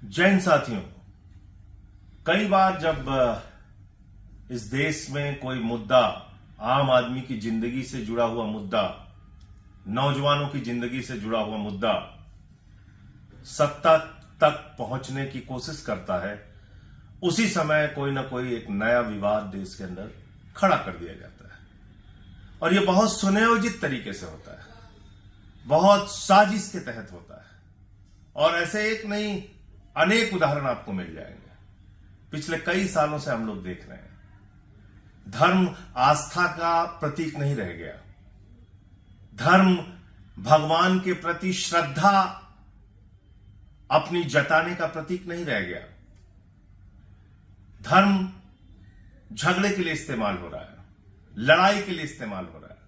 जय हिंद साथियों। कई बार जब इस देश में कोई मुद्दा, आम आदमी की जिंदगी से जुड़ा हुआ मुद्दा, नौजवानों की जिंदगी से जुड़ा हुआ मुद्दा सत्ता तक पहुंचने की कोशिश करता है, उसी समय कोई ना कोई एक नया विवाद देश के अंदर खड़ा कर दिया जाता है। और यह बहुत सुनियोजित तरीके से होता है, बहुत साजिश के तहत होता है। और ऐसे एक नहीं, अनेक उदाहरण आपको मिल जाएंगे। पिछले कई सालों से हम लोग देख रहे हैं, धर्म आस्था का प्रतीक नहीं रह गया। धर्म भगवान के प्रति श्रद्धा अपनी जताने का प्रतीक नहीं रह गया। धर्म झगड़े के लिए इस्तेमाल हो रहा है, लड़ाई के लिए इस्तेमाल हो रहा है,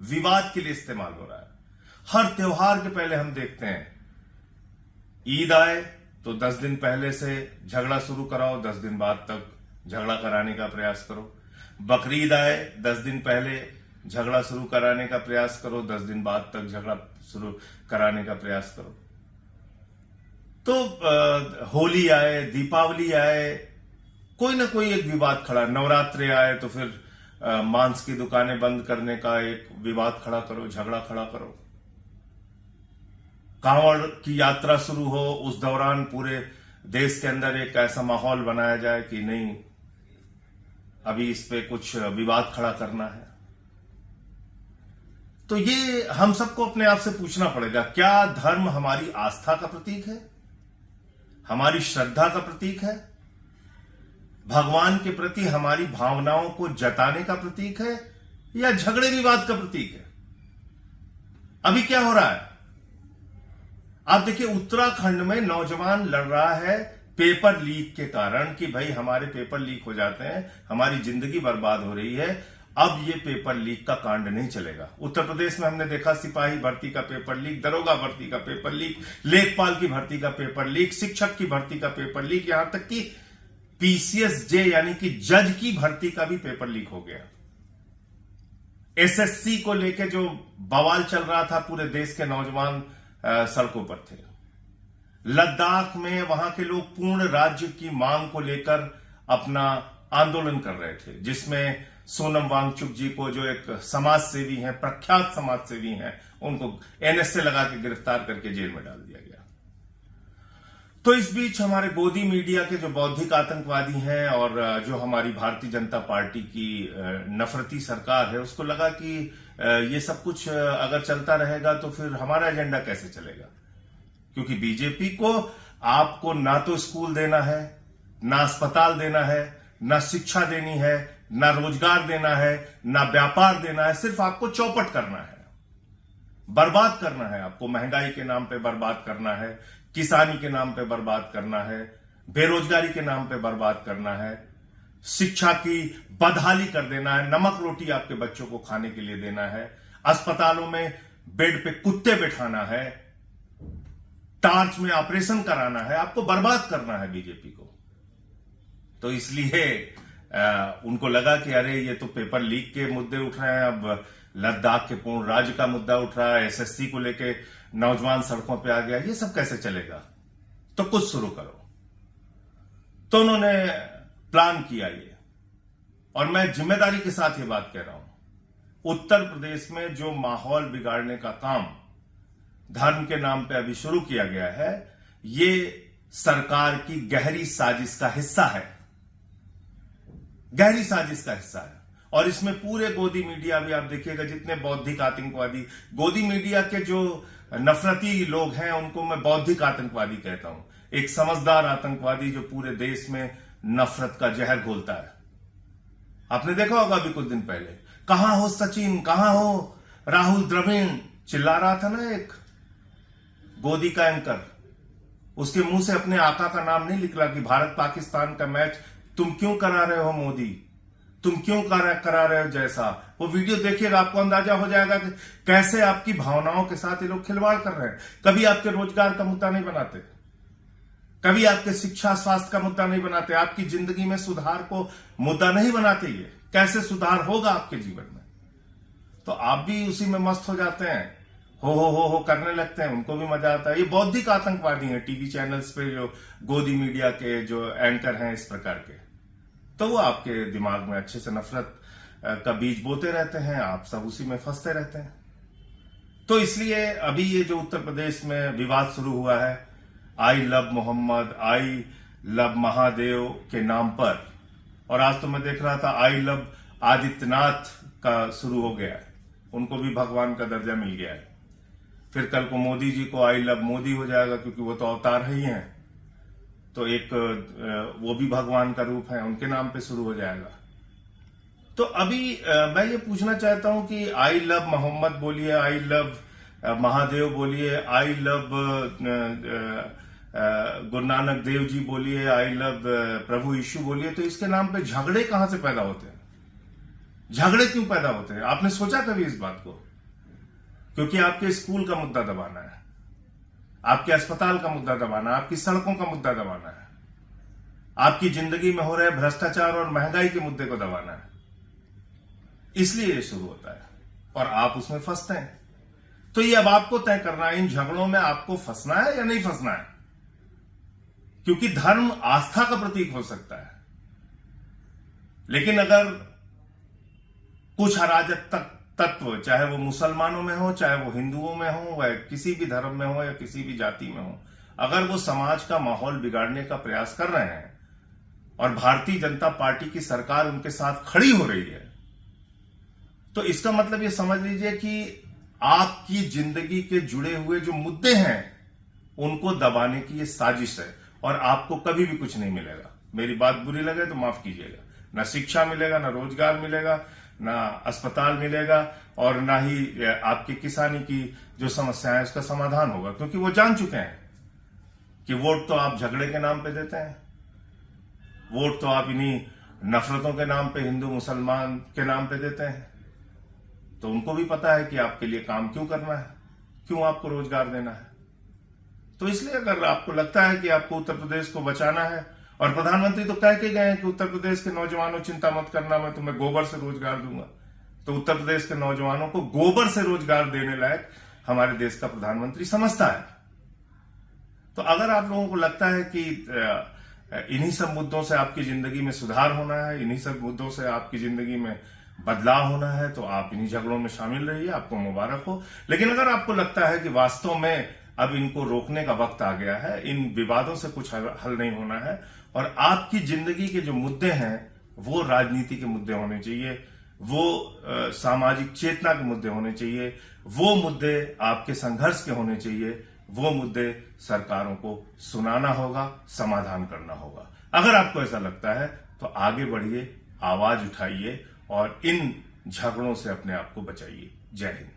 विवाद के लिए इस्तेमाल हो रहा है। हर त्योहार के पहले हम देखते हैं, ईद आए तो 10 दिन पहले से झगड़ा शुरू कराओ, 10 दिन बाद तक झगड़ा कराने का प्रयास करो। बकरीद आए, 10 दिन पहले झगड़ा शुरू कराने का प्रयास करो, 10 दिन बाद तक झगड़ा शुरू कराने का प्रयास करो। तो होली आए, दीपावली आए, कोई ना कोई एक विवाद खड़ा। नवरात्रे आए तो फिर मांस की दुकानें बंद करने का एक विवाद खड़ा करो, झगड़ा खड़ा करो। कांवड़ की यात्रा शुरू हो, उस दौरान पूरे देश के अंदर एक ऐसा माहौल बनाया जाए कि नहीं, अभी इस पे कुछ विवाद खड़ा करना है। तो ये हम सबको अपने आप से पूछना पड़ेगा, क्या धर्म हमारी आस्था का प्रतीक है, हमारी श्रद्धा का प्रतीक है, भगवान के प्रति हमारी भावनाओं को जताने का प्रतीक है, या झगड़े विवाद का प्रतीक है? अभी क्या हो रहा है आप देखिए, उत्तराखंड में नौजवान लड़ रहा है पेपर लीक के कारण कि भाई हमारे पेपर लीक हो जाते हैं, हमारी जिंदगी बर्बाद हो रही है। अब ये पेपर लीक का कांड नहीं चलेगा। उत्तर प्रदेश में हमने देखा, सिपाही भर्ती का पेपर लीक, दरोगा भर्ती का पेपर लीक, लेखपाल की भर्ती का पेपर लीक, शिक्षक की भर्ती का पेपर लीक, यहां तक कि पीसीएसजे यानी कि जज की भर्ती का भी पेपर लीक हो गया। एसएससी को लेकर जो बवाल चल रहा था, पूरे देश के नौजवान सड़कों पर थे। लद्दाख में वहां के लोग पूर्ण राज्य की मांग को लेकर अपना आंदोलन कर रहे थे, जिसमें सोनम वांगचुक जी को, जो एक समाज सेवी हैं, प्रख्यात समाज सेवी हैं, उनको एनएसए लगा के गिरफ्तार करके जेल में डाल दिया गया। तो इस बीच हमारे गोदी मीडिया के जो बौद्धिक आतंकवादी हैं और जो हमारी भारतीय जनता पार्टी की नफरती सरकार है, उसको लगा कि ये सब कुछ अगर चलता रहेगा तो फिर हमारा एजेंडा कैसे चलेगा। क्योंकि बीजेपी को आपको ना तो स्कूल देना है, ना अस्पताल देना है, ना शिक्षा देनी है, ना रोजगार देना है, ना व्यापार देना है, सिर्फ आपको चौपट करना है, बर्बाद करना है। आपको महंगाई के नाम पे बर्बाद करना है, किसानी के नाम पे बर्बाद करना है, बेरोजगारी के नाम पे बर्बाद करना है, शिक्षा की बदहाली कर देना है, नमक रोटी आपके बच्चों को खाने के लिए देना है, अस्पतालों में बेड पे कुत्ते बिठाना है, टार्च में ऑपरेशन कराना है, आपको बर्बाद करना है बीजेपी को। तो इसलिए उनको लगा कि अरे ये तो पेपर लीक के मुद्दे उठ रहे हैं, अब लद्दाख के पूर्ण राज्य का मुद्दा उठ रहा है, एसएससी को लेके नौजवान सड़कों पे आ गया, ये सब कैसे चलेगा, तो कुछ शुरू करो। तो उन्होंने प्लान किया ये, और मैं जिम्मेदारी के साथ ये बात कह रहा हूं, उत्तर प्रदेश में जो माहौल बिगाड़ने का काम धर्म के नाम पे अभी शुरू किया गया है, ये सरकार की गहरी साजिश का हिस्सा है, गहरी साजिश का हिस्सा है। और इसमें पूरे गोदी मीडिया भी आप देखिएगा, जितने बौद्धिक आतंकवादी, गोदी मीडिया के जो नफरती लोग हैं, उनको मैं बौद्धिक आतंकवादी कहता हूं। एक समझदार आतंकवादी जो पूरे देश में नफरत का जहर घोलता है। आपने देखा होगा अभी कुछ दिन पहले, कहां हो सचिन, कहां हो राहुल द्रविड़, चिल्ला रहा था ना एक गोदी का एंकर, उसके मुंह से अपने आका का नाम नहीं निकला कि भारत पाकिस्तान का मैच तुम क्यों करा रहे हो मोदी, तुम क्यों करा रहे हो जैसा। वो वीडियो देखिएगा, आपको अंदाजा हो जाएगा कि कैसे आपकी भावनाओं के साथ ये लोग खिलवाड़ कर रहे हैं। कभी आपके रोजगार का मुद्दा नहीं बनाते, कभी आपके शिक्षा स्वास्थ्य का मुद्दा नहीं बनाते, आपकी जिंदगी में सुधार को मुद्दा नहीं बनाते। ये कैसे सुधार होगा आपके जीवन में, तो आप भी उसी में मस्त हो जाते हैं। हो करने लगते हैं, उनको भी मजा आता है। ये बौद्धिक आतंकवादी हैं, टीवी चैनल्स पे जो गोदी मीडिया के जो एंकर हैं इस प्रकार के, तो वो आपके दिमाग में अच्छे से नफरत का बीज बोते रहते हैं, आप सब उसी में फंसते रहते हैं। तो इसलिए अभी ये जो उत्तर प्रदेश में विवाद शुरू हुआ है, I love Mohammad, I love Mahadev के नाम पर, और आज तो मैं देख रहा था आई लव आदित्यनाथ का शुरू हो गया है, उनको भी भगवान का दर्जा मिल गया है। फिर कल को मोदी जी को आई लव मोदी हो जाएगा, क्योंकि वो तो अवतार ही हैं, तो एक वो भी भगवान का रूप है, उनके नाम पे शुरू हो जाएगा। तो अभी मैं ये पूछना चाहता हूं कि आई लव मोहम्मद बोलिए, आई लव महादेव बोलिए, आई लव गुरु नानक देव जी बोलिए, आई लव प्रभु यीशु बोलिए, तो इसके नाम पे झगड़े कहां से पैदा होते हैं? झगड़े क्यों पैदा होते हैं? आपने सोचा कभी इस बात को? क्योंकि आपके स्कूल का मुद्दा दबाना है, आपके अस्पताल का मुद्दा दबाना है, आपकी सड़कों का मुद्दा दबाना है, आपकी जिंदगी में हो रहे भ्रष्टाचार और महंगाई के मुद्दे को दबाना है, इसलिए ये शुरू होता है और आप उसमें फंसते हैं। तो ये अब आपको तय करना है, इन झगड़ों में आपको फंसना है या नहीं फंसना है, क्योंकि धर्म आस्था का प्रतीक हो सकता है, लेकिन अगर कुछ अराजक तत्व, चाहे वो मुसलमानों में हो, चाहे वो हिंदुओं में हो, या किसी भी धर्म में हो, या किसी भी जाति में हो, अगर वो समाज का माहौल बिगाड़ने का प्रयास कर रहे हैं और भारतीय जनता पार्टी की सरकार उनके साथ खड़ी हो रही है, तो इसका मतलब ये समझ लीजिए कि आपकी जिंदगी के जुड़े हुए जो मुद्दे हैं उनको दबाने की ये साजिश है, और आपको कभी भी कुछ नहीं मिलेगा। मेरी बात बुरी लगे तो माफ कीजिएगा, ना शिक्षा मिलेगा, ना रोजगार मिलेगा, ना अस्पताल मिलेगा, और ना ही आपकी किसानी की जो समस्या है उसका समाधान होगा, क्योंकि वो जान चुके हैं कि वोट तो आप झगड़े के नाम पे देते हैं, वोट तो आप इन्हीं नफरतों के नाम पे, हिंदू मुसलमान के नाम पे देते हैं। तो उनको भी पता है कि आपके लिए काम क्यों करना है, क्यों आपको रोजगार देना है। तो इसलिए अगर आपको लगता है कि आपको उत्तर प्रदेश को बचाना है, और प्रधानमंत्री तो कह के गए हैं कि उत्तर प्रदेश के नौजवानों चिंता मत करना, मैं तुम्हें गोबर से रोजगार दूंगा, तो उत्तर प्रदेश के नौजवानों को गोबर से रोजगार देने लायक हमारे देश का प्रधानमंत्री समझता है। तो अगर आप लोगों को लगता है कि इन्हीं सब मुद्दों से आपकी जिंदगी में सुधार होना है, इन्हीं सब मुद्दों से आपकी जिंदगी में बदलाव होना है, तो आप इन्हीं झगड़ों में शामिल रहिए, आपको मुबारक हो। लेकिन अगर आपको लगता है कि वास्तव में अब इनको रोकने का वक्त आ गया है, इन विवादों से कुछ हल नहीं होना है, और आपकी जिंदगी के जो मुद्दे हैं वो राजनीति के मुद्दे होने चाहिए, वो सामाजिक चेतना के मुद्दे होने चाहिए, वो मुद्दे आपके संघर्ष के होने चाहिए, वो मुद्दे सरकारों को सुनाना होगा, समाधान करना होगा। अगर आपको ऐसा लगता है तो आगे बढ़िए, आवाज उठाइए और इन झगड़ों से अपने आप को बचाइए। जय हिंद।